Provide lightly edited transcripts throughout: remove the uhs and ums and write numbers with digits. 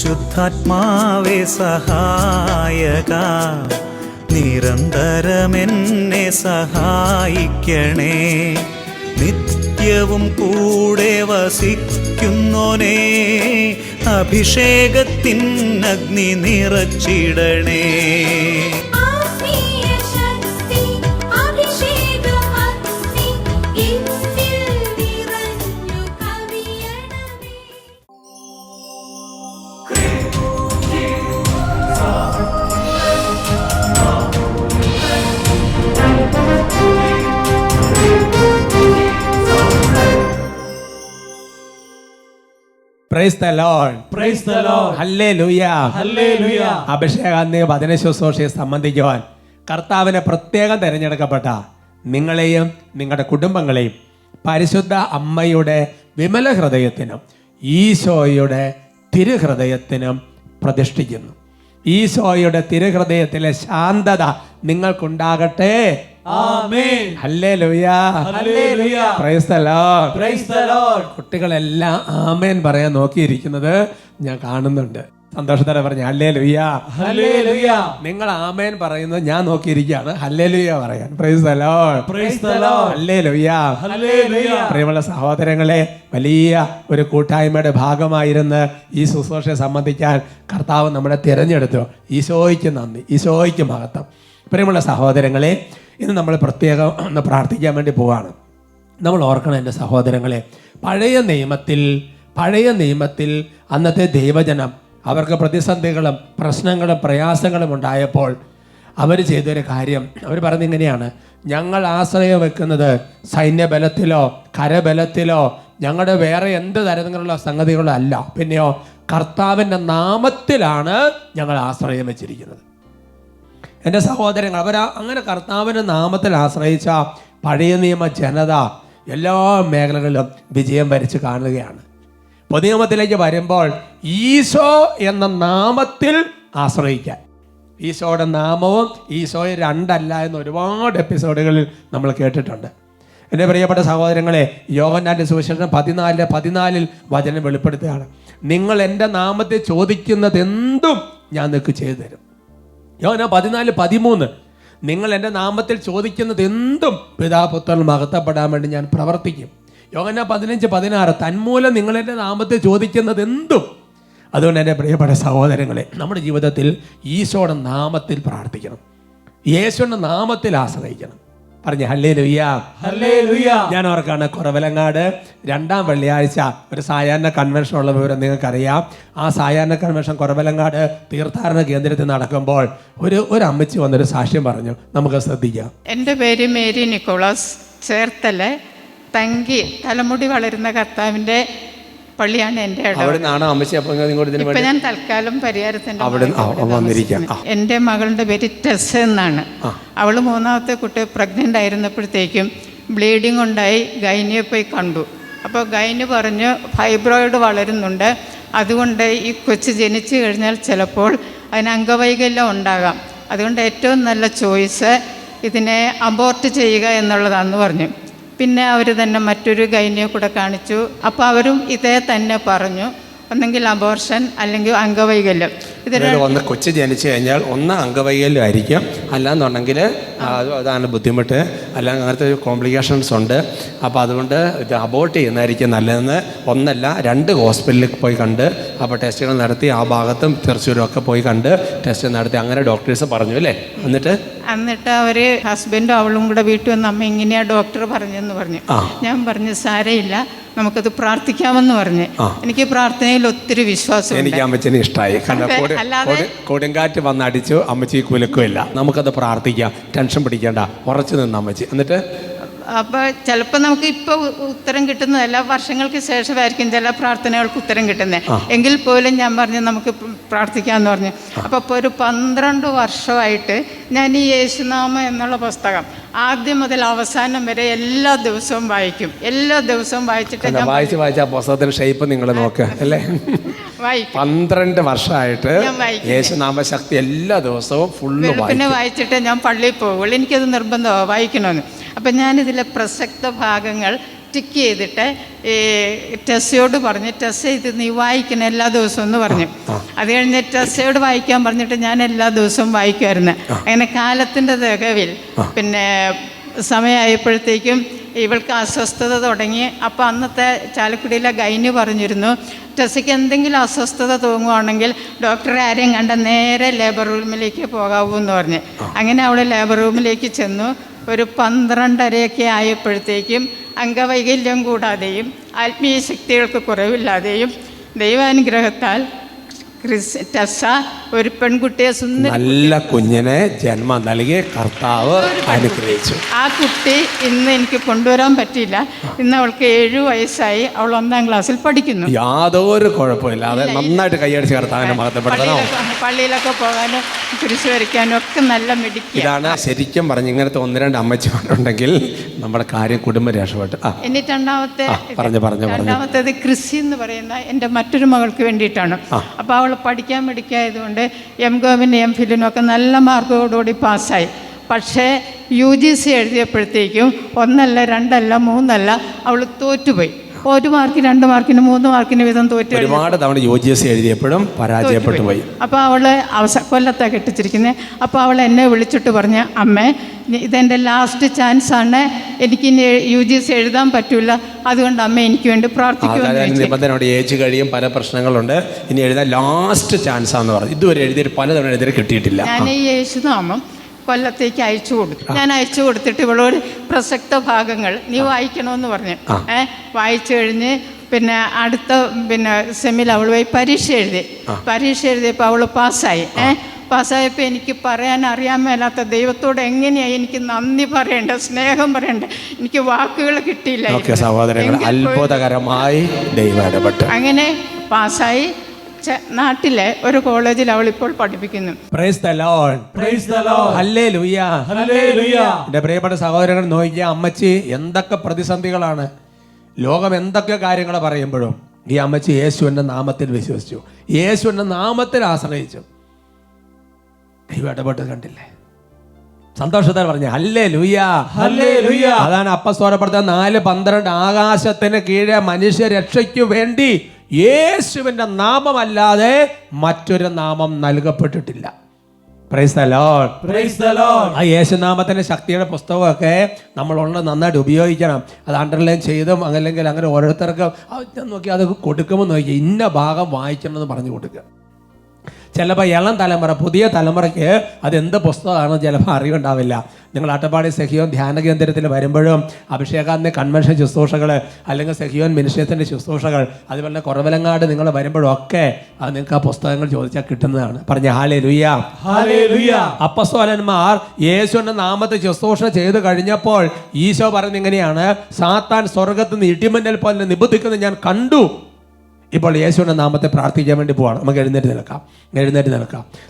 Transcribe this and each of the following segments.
പരിശുദ്ധാത്മാവേ സഹായക, നിരന്തരമെന്നെ സഹായിക്കണേ. നിത്യവും കൂടെ വസിക്കുന്നോനേ, അഭിഷേകത്തിൻ അഗ്നി നിറച്ചിടണേ. Praise the Lord. Praise the Lord. Hallelujah. Hallelujah. അഭിഷേകാഗ്നി വചന ശുശ്രൂഷയെ സംബന്ധിക്കുവാൻ കർത്താവിനെ പ്രത്യേകം തിരഞ്ഞെടുക്കപ്പെട്ട നിങ്ങളെയും നിങ്ങളുടെ കുടുംബങ്ങളെയും പരിശുദ്ധ അമ്മയുടെ വിമല ഹൃദയത്തിനും ഈശോയുടെ തിരുഹൃദയത്തിനും പ്രതിഷ്ഠിക്കുന്നു. ഈശോയുടെ തിരുഹൃദയത്തിലെ ശാന്തത നിങ്ങൾക്കുണ്ടാകട്ടെ. ആമേൻ. ഹല്ലേലൂയ. ഹല്ലേലൂയ. Praise the Lord. Praise the Lord. കുട്ടികളെല്ലാം ആമേൻ പറയാൻ നോക്കിയിരിക്കുന്നത് ഞാൻ കാണുന്നുണ്ട്. സന്തോഷത്തോടെ പറഞ്ഞു ഹല്ലേലൂയ. ഹല്ലേലൂയ. നിങ്ങൾ ആമേൻ പറയുന്നത് ഞാൻ നോക്കിയിരിക്കുകയാണ് ഹല്ലേലൂയ പറയാൻ. Price the Lord. Praise the Lord. ഹല്ലേലൂയ. ഹല്ലേലൂയ. പ്രിയമുള്ള സഹോദരങ്ങളെ, വലിയ ഒരു കൂട്ടായ്മയുടെ ഭാഗമായിരുന്ന് ഈ ശുശ്രൂഷയെ സംബന്ധിക്കാൻ കർത്താവ് നമ്മളെ തിരഞ്ഞെടുത്തു. ഈശോയ്ക്ക് നന്ദി, ഈശോയ്ക്ക് മഹത്വം. പ്രിയമുള്ള സഹോദരങ്ങളെ, ഇന്ന് നമ്മൾ പ്രത്യേകം ഒന്ന് പ്രാർത്ഥിക്കാൻ വേണ്ടി പോവാണ്. നമ്മൾ ഓർക്കണം എൻ്റെ സഹോദരങ്ങളെ, പഴയ നിയമത്തിൽ അന്നത്തെ ദൈവജനം അവർക്ക് പ്രതിസന്ധികളും പ്രശ്നങ്ങളും പ്രയാസങ്ങളും ഉണ്ടായപ്പോൾ അവർ ചെയ്തൊരു കാര്യം, അവർ പറഞ്ഞിങ്ങനെയാണ്: ഞങ്ങൾ ആശ്രയം വെക്കുന്നത് സൈന്യബലത്തിലോ കരബലത്തിലോ ഞങ്ങളുടെ വേറെ എന്ത് തരത്തിലുള്ള സംഗതികളോ അല്ല, പിന്നെയോ കർത്താവിൻ്റെ നാമത്തിലാണ് ഞങ്ങൾ ആശ്രയം വെച്ചിരിക്കുന്നത്. എൻ്റെ സഹോദരങ്ങൾ, അങ്ങനെ കർത്താവിൻ്റെ നാമത്തിൽ ആശ്രയിച്ച പഴയ നിയമ ജനത എല്ലാ മേഖലകളിലും വിജയം വരിച്ച് കാണുകയാണ്. പുതിയ നിയമത്തിലേക്ക് വരുമ്പോൾ ഈശോ എന്ന നാമത്തിൽ ആശ്രയിക്കാൻ, ഈശോയുടെ നാമവും ഈശോയെ രണ്ടല്ല എന്ന് ഒരുപാട് എപ്പിസോഡുകളിൽ നമ്മൾ കേട്ടിട്ടുണ്ട്. എൻ്റെ പ്രിയപ്പെട്ട സഹോദരങ്ങളെ, യോഹന്നാന്റെ സുവിശേഷം 14:14 വചനം വെളിപ്പെടുത്തുകയാണ്: നിങ്ങൾ എൻ്റെ നാമത്തിൽ ചോദിക്കുന്നതെന്തും ഞാൻ നിങ്ങൾക്ക് ചെയ്തു തരും. യോഹന്നാൻ 14:13 നിങ്ങൾ എൻ്റെ നാമത്തിൽ ചോദിക്കുന്നത് എന്തും പിതാപുത്രൻ മഹത്വപ്പെടാൻ വേണ്ടി ഞാൻ പ്രവർത്തിക്കും. യോഹന്നാൻ 15:16 തന്മൂലം നിങ്ങൾ എൻ്റെ നാമത്തിൽ ചോദിക്കുന്നത് എന്തും. അതുകൊണ്ട് എൻ്റെ പ്രിയപ്പെട്ട സഹോദരങ്ങളെ, നമ്മുടെ ജീവിതത്തിൽ ഈശോയുടെ നാമത്തിൽ പ്രാർത്ഥിക്കണം, യേശുവിൻ്റെ നാമത്തിൽ ആശ്രയിക്കണം. പറഞ്ഞു ഹല്ലേലൂയ. ഹല്ലേലൂയ. ഞാൻ ഓർക്കാണ്, കുറവലങ്ങാട് 2ാം വെള്ളിയാഴ്ച ഒരു സായാഹ്ന കൺവെൻഷൻ ഉള്ള വിവരം നിങ്ങൾക്കറിയാം. ആ സായാഹ്ന കൺവെൻഷൻ കുറവലങ്ങാട് തീർത്ഥാടന കേന്ദ്രത്തിൽ നടക്കുമ്പോൾ ഒരു അമ്മച്ചി വന്നൊരു സാക്ഷ്യം പറഞ്ഞു. നമുക്ക് ശ്രദ്ധിക്കാം. എൻ്റെ പേര് മേരി നിക്കോളാസ്. ചേർത്തല തങ്കി തലമുടി വളരുന്ന കർത്താവിൻ്റെ പള്ളിയാണ് എൻ്റെ ഇടം. ഇപ്പൊ ഞാൻ തൽക്കാലം പരിഹാരത്തിൻ്റെ എൻ്റെ മകളുടെ പേര് ടെസ് എന്നാണ്. അവൾ 3ാമത്തെ കുട്ടി പ്രഗ്നൻ്റ് ആയിരുന്നപ്പോഴത്തേക്കും ബ്ലീഡിങ് ഉണ്ടായി ഗൈനിയെ പോയി കണ്ടു. അപ്പോൾ ഗൈന് പറഞ്ഞു ഫൈബ്രോയിഡ് വളരുന്നുണ്ട്, അതുകൊണ്ട് ഈ കൊച്ച് ജനിച്ചു കഴിഞ്ഞാൽ ചിലപ്പോൾ അതിന് അംഗവൈകല്യം ഉണ്ടാകാം, അതുകൊണ്ട് ഏറ്റവും നല്ല ചോയ്സ് ഇതിനെ അബോർട്ട് ചെയ്യുക എന്നുള്ളതാണെന്ന് പറഞ്ഞു. പിന്നെ അവർ തന്നെ മറ്റൊരു ഗൈനിയെ കൂടെ കാണിച്ചു. അപ്പോൾ അവരും ഇതേ തന്നെ പറഞ്ഞു, ഒന്നെങ്കിൽ അബോർഷൻ അല്ലെങ്കിൽ അംഗവൈകല്യം. ഒന്ന് കൊച്ചു ജനിച്ചു കഴിഞ്ഞാൽ ഒന്ന് അംഗവൈകല്യം ആയിരിക്കും, അല്ലാന്നുണ്ടെങ്കിൽ അതാണ് ബുദ്ധിമുട്ട്, അല്ലെങ്കിൽ അങ്ങനത്തെ ഒരു കോംപ്ലിക്കേഷൻസ് ഉണ്ട്. അപ്പോൾ അതുകൊണ്ട് ഇത് അബോർട്ട് ചെയ്യുന്നതായിരിക്കും നല്ലതെന്ന് 1 അല്ല 2 ഹോസ്പിറ്റലിൽ പോയി കണ്ട്, അപ്പോൾ ടെസ്റ്റുകൾ നടത്തി, ആ ഭാഗത്തും തൃശ്ശൂരും ഒക്കെ പോയി കണ്ട് ടെസ്റ്റ് നടത്തി, അങ്ങനെ ഡോക്ടേഴ്സ് പറഞ്ഞു അല്ലേ. എന്നിട്ട് അവർ ഹസ്ബൻഡും അവളും കൂടെ വീട്ടിൽ വന്ന് അമ്മ ഇങ്ങനെയാ ഡോക്ടർ പറഞ്ഞെന്ന് പറഞ്ഞു. ഞാൻ പറഞ്ഞു സാരയില്ല, നമുക്കത് പ്രാർത്ഥിക്കാമെന്ന് പറഞ്ഞു. എനിക്ക് പ്രാർത്ഥനയിൽ ഒത്തിരി വിശ്വാസം. എനിക്ക് അമ്മച്ചിനെ ഇഷ്ടമായി. കൊടുങ്കാറ്റ് വന്നടിച്ചു, അമ്മച്ചി കുലക്കുമില്ല. നമുക്കത് പ്രാർത്ഥിക്കാം, ടെൻഷൻ പിടിക്കേണ്ട, ഉറച്ചു നിന്ന് അമ്മച്ചി. എന്നിട്ട് അപ്പോൾ ചിലപ്പോൾ നമുക്ക് ഇപ്പോൾ ഉത്തരം കിട്ടുന്നതല്ല, വർഷങ്ങൾക്ക് ശേഷമായിരിക്കും ചില പ്രാർത്ഥനകൾക്ക് ഉത്തരം കിട്ടുന്നത്. എങ്കിൽ പോലും ഞാൻ പറഞ്ഞു നമുക്ക് പ്രാർത്ഥിക്കാമെന്ന് പറഞ്ഞു. അപ്പോൾ ഇപ്പോൾ ഒരു 12 വർഷമായിട്ട് ഞാൻ ഈ യേശുനാമം എന്നുള്ള പുസ്തകം ആദ്യം മുതൽ അവസാനം വരെ എല്ലാ ദിവസവും വായിക്കും. എല്ലാ ദിവസവും വായിച്ചിട്ട് വായിച്ച പുസ്തകത്തിന്റെ ഷേപ്പ് നിങ്ങൾ നോക്കുക അല്ലേ. 12 വർഷമായിട്ട് യേശുനാമ ശക്തി എല്ലാ ദിവസവും ഫുള്ള് പിന്നെ വായിച്ചിട്ട് ഞാൻ പള്ളിയിൽ പോകുള്ളൂ. എനിക്കത് നിർബന്ധമാണ് വായിക്കണമെന്ന്. അപ്പം ഞാനിതിലെ പ്രസക്ത ഭാഗങ്ങൾ ടിക്ക് ചെയ്തിട്ട് ടെസ്സയോട് പറഞ്ഞ് ടെസ്സ ഇത് നീ വായിക്കണം എല്ലാ ദിവസവും എന്ന് പറഞ്ഞു. അത് കഴിഞ്ഞ് ടെസ്സയോട് വായിക്കാൻ പറഞ്ഞിട്ട് ഞാൻ എല്ലാ ദിവസവും വായിക്കുമായിരുന്നു. അങ്ങനെ കാലത്തിൻ്റെ തികവിൽ പിന്നെ സമയമായപ്പോഴത്തേക്കും ഇവൾക്ക് അസ്വസ്ഥത തുടങ്ങി. അപ്പോൾ അന്നത്തെ ചാലക്കുടിയിലെ ഗൈന് പറഞ്ഞിരുന്നു, ടെസ്സയ്ക്ക് എന്തെങ്കിലും അസ്വസ്ഥത തോന്നുകയാണെങ്കിൽ ഡോക്ടറെ ആരെയും കണ്ട നേരെ ലേബർ റൂമിലേക്ക് പോകാവൂ എന്ന് പറഞ്ഞ്. അങ്ങനെ അവൾ ലേബർ റൂമിലേക്ക് ചെന്നു. ഒരു 12:30 ആയപ്പോഴത്തേക്കും അംഗവൈകല്യം കൂടാതെയും ആത്മീയ ശക്തികൾക്ക് കുറവില്ലാതെയും ദൈവാനുഗ്രഹത്താൽ ടെസ്സ ഒരു പെൺകുട്ടിയെ നല്ല കുഞ്ഞിനെ ജന്മം നൽകി കർത്താവ് അനുഗ്രഹിച്ചു. ആ കുട്ടി ഇന്ന് എനിക്ക് കൊണ്ടുവരാൻ പറ്റിയില്ല. ഇന്ന് അവൾക്ക് 7 വയസ്സായി. അവൾ 1ാം ക്ലാസ്സിൽ പഠിക്കുന്നു. യാതൊരു കുഴപ്പമില്ലാതെ നന്നായിട്ട് കൈയടിച്ച് കർത്താവിനെ മഹത്വപ്പെടുത്തണം. പള്ളിയിലൊക്കെ പോകാനും കുരിശ് വരയ്ക്കാനും ഒക്കെ നല്ല മിടുക്കി. ഇതാണ് ശരിക്കും പറഞ്ഞ് ഇങ്ങനത്തെ 1-2 അമ്മച്ചിമാരുണ്ടെങ്കിൽ നമ്മുടെ കാര്യം കുടുംബം രക്ഷപ്പെട്ടു. ഇനി രണ്ടാമത്തേത് ക്രിസി എന്ന് പറയുന്ന എൻ്റെ മറ്റൊരു മകൾക്ക് വേണ്ടിയിട്ടാണ്. അപ്പോൾ അവൾ പഠിക്കാൻ മിടുക്കിയായതുകൊണ്ട് എംകോമിനും എംഫിലിനും ഒക്കെ നല്ല മാർക്കോടുകൂടി പാസ്സായി. പക്ഷേ UGC എഴുതിയപ്പോഴത്തേക്കും 1 അല്ല 2 അല്ല 3 അല്ല അവൾ തോറ്റുപോയി. 1 മാർക്കിന് 2 മാർക്കിന് 3 മാർക്കിന് വീതം തോറ്റു. ഒരുപാട് തവണ UGC എഴുതിയപ്പോഴും പരാജയപ്പെട്ടു പോയി. അപ്പോൾ അവൾ കൊല്ലത്താണ് കെട്ടിച്ചിരിക്കുന്നത്. അപ്പോൾ അവൾ എന്നെ വിളിച്ചിട്ട് പറഞ്ഞ്, അമ്മേ ഇതെൻ്റെ ലാസ്റ്റ് ചാൻസാണ്, എനിക്കിനി UGC എഴുതാൻ പറ്റില്ല, അതുകൊണ്ട് അമ്മ എനിക്ക് വേണ്ടി പ്രാർത്ഥിക്കുമെന്ന്. ഏജ് കഴിയും, പല പ്രശ്നങ്ങളുണ്ട്, ഇനി എഴുതാൻ ലാസ്റ്റ് ചാൻസാന്ന് പറഞ്ഞു. ഇതുവരെ എഴുതിയിട്ട് പലതവണ എഴുതിയിട്ട് കിട്ടിയിട്ടില്ല. ഞാൻ ഈ യേശുനാമം കൊല്ലത്തേക്ക് അയച്ചു കൊടുത്തു. ഞാൻ അയച്ചു കൊടുത്തിട്ട് ഇവളോട് പ്രസക്ത ഭാഗങ്ങൾ നീ വായിക്കണമെന്ന് പറഞ്ഞു. വായിച്ചു കഴിഞ്ഞ് പിന്നെ അടുത്ത സെമിൽ അവൾ പോയി പരീക്ഷ എഴുതിയപ്പോൾ അവൾ പാസ്സായി. പാസ്സായപ്പോൾ എനിക്ക് പറയാൻ അറിയാൻ മേലാത്ത ദൈവത്തോട് എങ്ങനെയാണ് എനിക്ക് നന്ദി പറയേണ്ടത്, സ്നേഹം പറയേണ്ടത്, എനിക്ക് വാക്കുകൾ കിട്ടിയില്ല. അത്ഭുതകരമായി ദൈവം ഇടപെട്ടു. അങ്ങനെ പാസ്സായി. നാട്ടിലെ ഒരു കോളേജിൽ അവൾ ഇപ്പോൾ പഠിപ്പിക്കുന്നു. എന്റെ പ്രിയപ്പെട്ട സഹോദരങ്ങൾ നോക്കിയ അമ്മച്ചി എന്തൊക്കെ പ്രതിസന്ധികളാണ്, ലോകം എന്തൊക്കെ കാര്യങ്ങൾ പറയുമ്പോഴും ഈ അമ്മച്ചി യേശുവിന്റെ നാമത്തിൽ വിശ്വസിച്ചു, യേശുവിന്റെ നാമത്തിൽ ആശ്രയിച്ചു. ദൈവം ഇടപെട്ട് കണ്ടില്ലേ? സന്തോഷത്താൽ പറഞ്ഞു ഹല്ലേലൂയ. അതാണ് അപ്പസ്തോലപ്രവർത്തനം 4:12 ആകാശത്തിന് കീഴെ മനുഷ്യ രക്ഷയ്ക്കു വേണ്ടി യേശുവിന്റെ നാമമല്ലാതെ മറ്റൊരു നാമം നൽകപ്പെട്ടിട്ടില്ല. Praise the Lord. ആ യേശുനാമത്തിന്റെ ശക്തിയുടെ പുസ്തകമൊക്കെ നമ്മളുള്ള നന്നായിട്ട് ഉപയോഗിക്കണം. അത് അണ്ടർലൈൻ ചെയ്തും അല്ലെങ്കിൽ അങ്ങനെ ഓരോരുത്തർക്കും നോക്കി അത് കൊടുക്കുമ്പോൾ നോക്കി ഇന്ന ഭാഗം വായിക്കണം എന്ന് പറഞ്ഞു കൊടുക്കുക. ചിലപ്പോൾ ഇളം തലമുറ, പുതിയ തലമുറയ്ക്ക് അതെന്ത് പുസ്തകമാണെന്ന് ചിലപ്പോൾ അറിവുണ്ടാവില്ല. നിങ്ങൾ അട്ടപ്പാടി സെഹിയോൻ ധ്യാന കേന്ദ്രത്തിൽ വരുമ്പോഴും അഭിഷേകാന്ത കൺവെൻഷൻ ശുശ്രൂഷകൾ അല്ലെങ്കിൽ സെഹിയോൻ മിനിസ്ട്രിയത്തിൻ്റെ ശുശ്രൂഷകൾ, അതുപോലെ കുറവലങ്ങാട് നിങ്ങൾ വരുമ്പോഴും ഒക്കെ അത് നിങ്ങൾക്ക് ആ പുസ്തകങ്ങൾ ചോദിച്ചാൽ കിട്ടുന്നതാണ്. പറഞ്ഞ ഹല്ലേലൂയ. അപ്പസ്തോലന്മാർ യേശുവിന്റെ നാമത്തെ ശുശ്രൂഷ ചെയ്ത് കഴിഞ്ഞപ്പോൾ ഈശോ പറയുന്നത് ഇങ്ങനെയാണ്, സാത്താൻ സ്വർഗത്തിൽ നിന്ന് ഇടിമിന്നൽ പോലെ നിബുദ്ധിക്കുന്നത് ഞാൻ കണ്ടു. ഇപ്പോൾ യേശുവിൻ്റെ നാമത്തെ പ്രാർത്ഥിക്കാൻ വേണ്ടി പോവാണ്. നമുക്ക് എഴുന്നേറ്റ് നിൽക്കാം.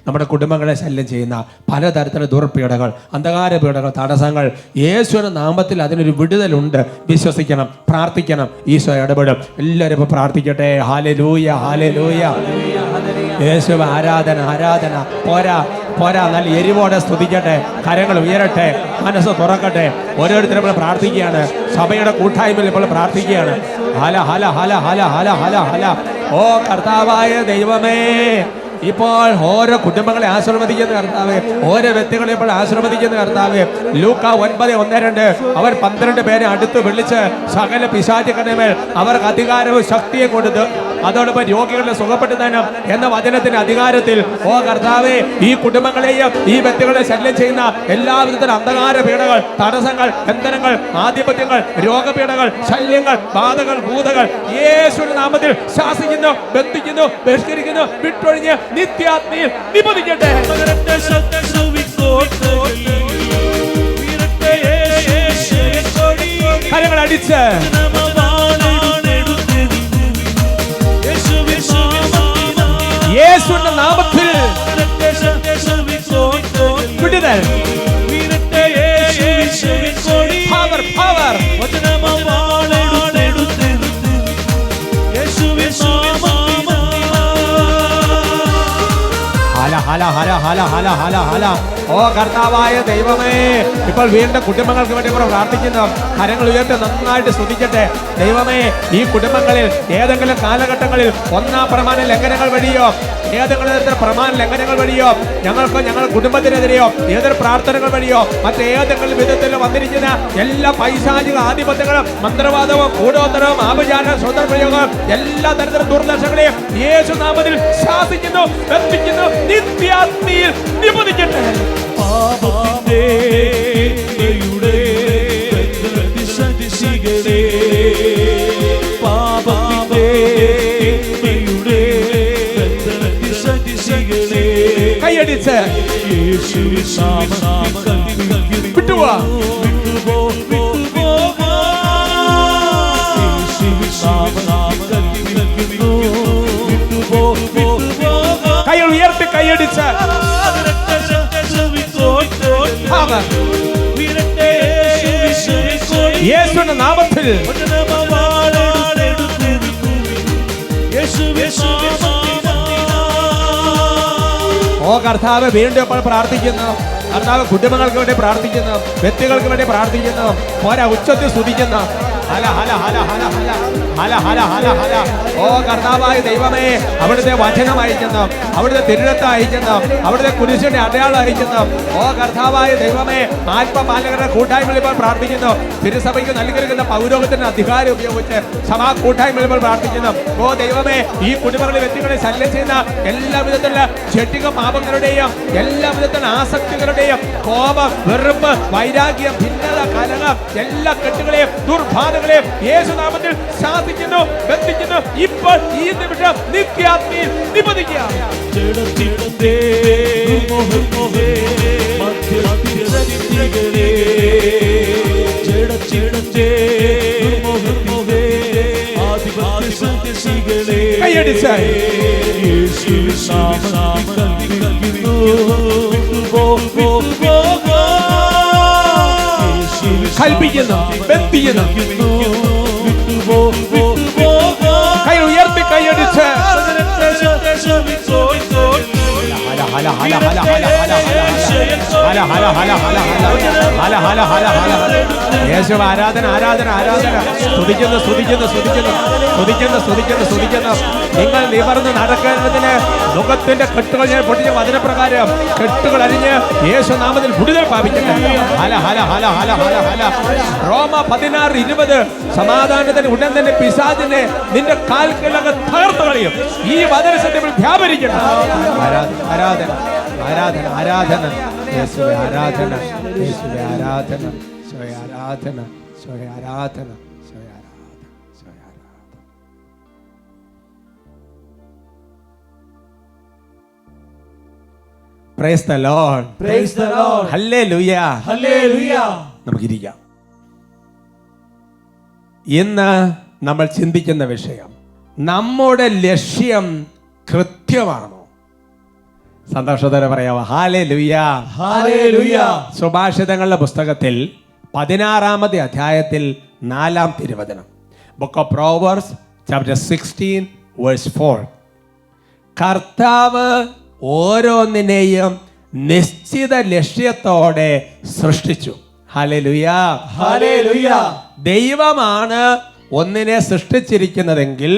നമ്മുടെ കുടുംബങ്ങളെ ശല്യം ചെയ്യുന്ന പലതരത്തിലുള്ള ദുർപീഡകൾ, അന്ധകാര പീഡകൾ, തടസ്സങ്ങൾ, യേശുവിൻ്റെ നാമത്തിൽ അതിനൊരു വിടുതലുണ്ട്. വിശ്വസിക്കണം, പ്രാർത്ഥിക്കണം, ഈശോ ഇടപെടും. എല്ലാവരും ഇപ്പോൾ പ്രാർത്ഥിക്കട്ടെ. Hallelujah, hallelujah. യേശു ആരാധന. പോരാ നല്ല എരിവോടെ സ്തുതിക്കട്ടെ. കരങ്ങൾ ഉയരട്ടെ, മനസ്സ് തുറക്കട്ടെ. ഓരോരുത്തരും ഇപ്പോൾ പ്രാർത്ഥിക്കുകയാണ്. സഭയുടെ കൂട്ടായ്മയിൽ ഇപ്പോൾ പ്രാർത്ഥിക്കുകയാണ്. ഹല ഹല ഹല ഹല ഹല ഹല ഹല. ഓ കർത്താവായ ദൈവമേ, ഇപ്പോൾ ഓരോ കുടുംബങ്ങളെ ആശീർവദിക്കുന്ന കർത്താവേ, ഓരോ വ്യക്തികളെ ഇപ്പോൾ ആശീർവദിക്കുന്ന കർത്താവേ. ലൂക്ക 9:1-2 അവർ 12 പേരെ അടുത്ത് വിളിച്ച് സകല പിശാചുക്കളുടെ അവർക്ക് അധികാരവും ശക്തിയും കൊടുത്ത് അതോടൊപ്പം രോഗികളെ സുഖപ്പെടുത്താനും എന്ന വചനത്തിന്റെ അധികാരത്തിൽ ഓ കർത്താവേ, ഈ കുടുംബങ്ങളെയും ഈ വ്യക്തികളെ ശല്യം ചെയ്യുന്ന എല്ലാവിധത്തിലും അന്ധകാര പീഡകൾ, തടസ്സങ്ങൾ, ബന്ധനങ്ങൾ, ആധിപത്യങ്ങൾ, രോഗപീഠകൾ, ശല്യങ്ങൾ, ബാധകൾ, ഭൂതകൾ യേശുവിന്റെ നാമത്തിൽ ശാസിക്കുന്നു, ബന്ധിക്കുന്നു, ബഹിഷ്കരിക്കുന്നു, വിട്ടൊഴിഞ്ഞ് നിത്യാത്മയിൽ നിബന്ധിക്കട്ടെ. കരങ്ങൾ അടിച്ച് യേശുവിന്റെ നാമത്തിൽ വിടുതൽ. Power power. ഹല ഹല ഹല ഹല ഹല ഹല ഹല. ഓ കർത്താവായ ദൈവമേ, ഇപ്പോൾ വീണ്ടും കുടുംബങ്ങൾക്ക് വേണ്ടി കൂടെ പ്രാർത്ഥിക്കുന്നു. കരങ്ങൾ ഉയർത്തി നന്നായിട്ട് സ്തുതിക്കട്ടെ. ദൈവമേ, ഈ കുടുംബങ്ങളിൽ ഏതെങ്കിലും കാലഘട്ടങ്ങളിൽ ഒന്നാം പ്രമാണ ലംഘനങ്ങൾ വഴിയോ ഏതെങ്കിലും തരത്തിലുള്ള പ്രമാണ ലംഘനങ്ങൾ വഴിയോ ഞങ്ങൾക്കോ ഞങ്ങളുടെ കുടുംബത്തിനെതിരെയോ ഏതൊരു പ്രാർത്ഥനകൾ വഴിയോ മറ്റേതെങ്കിലും വിധത്തിൽ വന്നിരിക്കുന്ന എല്ലാ പൈശാചിക ആധിപത്യങ്ങളും മന്ത്രവാദവും കൂടോത്തരവും ആഭിചാരവും സ്വതന്ത്രപ്രയോഗവും എല്ലാ തരത്തിലുള്ള ദുർദശകളെയും യേശുനാമത്തിൽ ശാസിക്കുന്നു, ബന്ധിക്കുന്നു, നിത്യാഗ്നിയിൽ നിപതിക്കട്ടെ. കൈയടിച്ച് വിട്ടുപോവാ. കൈകൾ ഉയർത്തി കൈയടിച്ച് യേശുവിന്റെ നാമത്തിൽ ഓ കർത്താവ്, വീണ്ടും ഇപ്പോൾ പ്രാർത്ഥിക്കുന്നു. കർത്താവ് കുടുംബങ്ങൾക്ക് വേണ്ടി പ്രാർത്ഥിക്കുന്നു, വ്യക്തികൾക്ക് വേണ്ടി പ്രാർത്ഥിക്കുന്നു. പോരാ, ഉച്ചത്തിൽ സ്തുതിക്കുന്നു. ഹല ഹല ഹല ഹല ഹല ഹല ഹല ഹല ഹല. ഓ കർത്താവായ ദൈവമേ, അവിടുത്തെ വചനം അയക്കുന്നു, അവിടുത്തെ തിരുരത്ത് അയക്കുന്നു, അവിടുത്തെ കുരിശിന്റെ അടയാളം അയക്കുന്നു. ഓ കർത്താവായ ദൈവമേ, ആത്മപാലകരുടെ കൂട്ടായ്മയിൽ ഇപ്പോൾ പ്രാർത്ഥിക്കുന്നു. തിരുസഭയ്ക്ക് നൽകിയിരിക്കുന്ന പൗരോഹിത്യത്തിന്റെ അധികാരം ഉപയോഗിച്ച് സഭാ കൂട്ടായ്മയിൽ ഇപ്പോൾ പ്രാർത്ഥിക്കുന്നു. ഓ ദൈവമേ, ഈ കുടുംബങ്ങളെ വ്യക്തികളെ ശല്യം ചെയ്യുന്ന എല്ലാ വിധത്തിലുള്ള ചെട്ടിക പാപങ്ങളുടെയും എല്ലാ വിധത്തിലുള്ള ആസക്തികളുടെയും കോപം, വെറുപ്പ്, വൈരാഗ്യം, ഭിന്നത, കലഹം എല്ലാ കെട്ടുകളെയും ദുർബാധകളെയും യേശുനാമത്തിൽ ശാസിക്കുന്നു, ബന്ധിക്കുന്നു. ഇപ്പോൾ ഈ നിമിഷം നിത്യാഗ്നിയിൽ നിപതിക്കുക. കൈയടിച്ച് കൽപ്പിക്കുന്നു, ബന്ധിക്കുന്നു. കൈ ഉയർത്തി കൈയടിച്ച് യേശു ആരാധന ആരാധന ആരാധന. സ്തുതിക്കുന്നു സ്തുതിക്കുന്നു സ്തുതിക്കുന്നു സ്തുതിക്കുന്നു സ്തുതിക്കുന്നു സ്തുതിക്കുന്നു. നിങ്ങൾ നിവർന്ന് നടക്കുന്നതിന് മുഖത്തിന്റെ കെട്ടുകൾ ഞാൻ പൊട്ടിച്ച വചനപ്രകാരം കെട്ടുകൾ അരിഞ്ഞ് യേശുനാമത്തിൽ വിടുതൽ പ്രാപിക്കട്ടെ. ഹല ഹല ഹല ഹല ഹല ഹല. റോമ 16:20 സമാധാനത്തിന് ഉടൻ തന്നെ പിശാചിനെ നിന്റെ കാൽക്കലൊക്കെ തകർത്ത് കളയും. ഈ വചനസത്യത്തിൽ വ്യാപരിക്കണം. ആരാധന ആരാധന ആരാധന യേശുവേ ആരാധന യേശുവേ ആരാധന സ്വയ ആരാധന സ്വയ ആരാധന സ്വയ ആരാധന സ്വയ ആരാധന. Praise the Lord praise the Lord ഹല്ലേലൂയ ഹല്ലേലൂയ. നമുക്കിരിക്കാം. ഇന്ന് നമ്മൾ ചിന്തിക്കുന്ന വിഷയം നമ്മുടെ ലക്ഷ്യം കൃത്യമാണോ? സന്തോഷത്തോടെ പറയാമോ? Hallelujah hallelujah. സുഭാഷിതങ്ങളുടെ പുസ്തകത്തിൽ 16-ാമത്തെ അധ്യായത്തിൽ 4-ാം തിരുവചനം, book of Proverbs chapter 16 verse 4. കർത്താവ് ഓരോന്നിനെയും നിശ്ചിത ലക്ഷ്യത്തോടെ സൃഷ്ടിച്ചു. Hallelujah hallelujah. ദൈവമാണ് ഒന്നിനെ സൃഷ്ടിച്ചിരിക്കുന്നതെങ്കിൽ